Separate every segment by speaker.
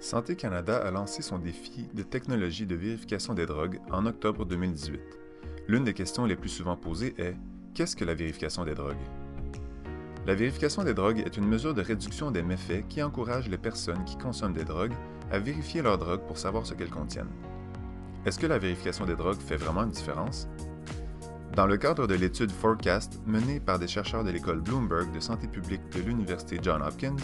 Speaker 1: Santé Canada a lancé son défi de technologie de vérification des drogues en octobre 2018. L'une des questions les plus souvent posées est « Qu'est-ce que la vérification des drogues ?» La vérification des drogues est une mesure de réduction des méfaits qui encourage les personnes qui consomment des drogues à vérifier leurs drogues pour savoir ce qu'elles contiennent. Est-ce que la vérification des drogues fait vraiment une différence? Dans le cadre de l'étude Forecast menée par des chercheurs de l'école Bloomberg de santé publique de l'Université Johns Hopkins,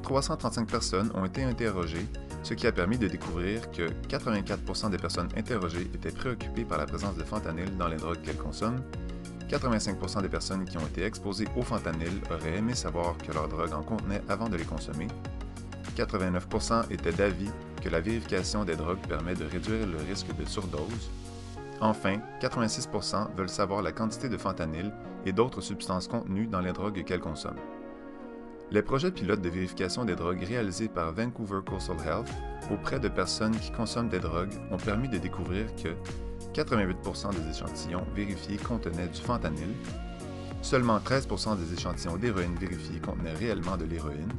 Speaker 1: 335 personnes ont été interrogées, ce qui a permis de découvrir que 84% des personnes interrogées étaient préoccupées par la présence de fentanyl dans les drogues qu'elles consomment, 85% des personnes qui ont été exposées au fentanyl auraient aimé savoir que leur drogue en contenait avant de les consommer, 89% étaient d'avis que la vérification des drogues permet de réduire le risque de surdose. Enfin, 86% veulent savoir la quantité de fentanyl et d'autres substances contenues dans les drogues qu'elles consomment. Les projets pilotes de vérification des drogues réalisés par Vancouver Coastal Health auprès de personnes qui consomment des drogues ont permis de découvrir que 88% des échantillons vérifiés contenaient du fentanyl, seulement 13% des échantillons d'héroïne vérifiés contenaient réellement de l'héroïne,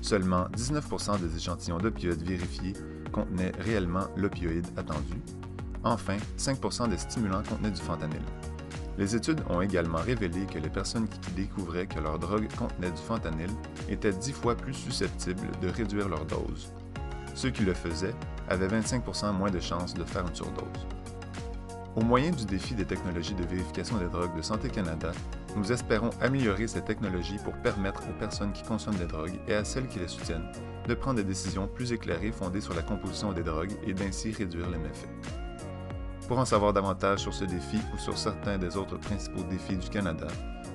Speaker 1: seulement 19% des échantillons d'opioïdes vérifiés contenaient réellement l'opioïde attendu, enfin 5% des stimulants contenaient du fentanyl. Les études ont également révélé que les personnes qui découvraient que leur drogue contenait du fentanyl étaient 10 fois plus susceptibles de réduire leur dose. Ceux qui le faisaient avaient 25% moins de chances de faire une surdose. Au moyen du défi des technologies de vérification des drogues de Santé Canada, nous espérons améliorer ces technologies pour permettre aux personnes qui consomment des drogues et à celles qui les soutiennent de prendre des décisions plus éclairées fondées sur la composition des drogues et d'ainsi réduire les méfaits. Pour en savoir davantage sur ce défi ou sur certains des autres principaux défis du Canada,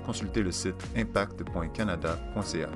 Speaker 1: consultez le site impact.canada.ca.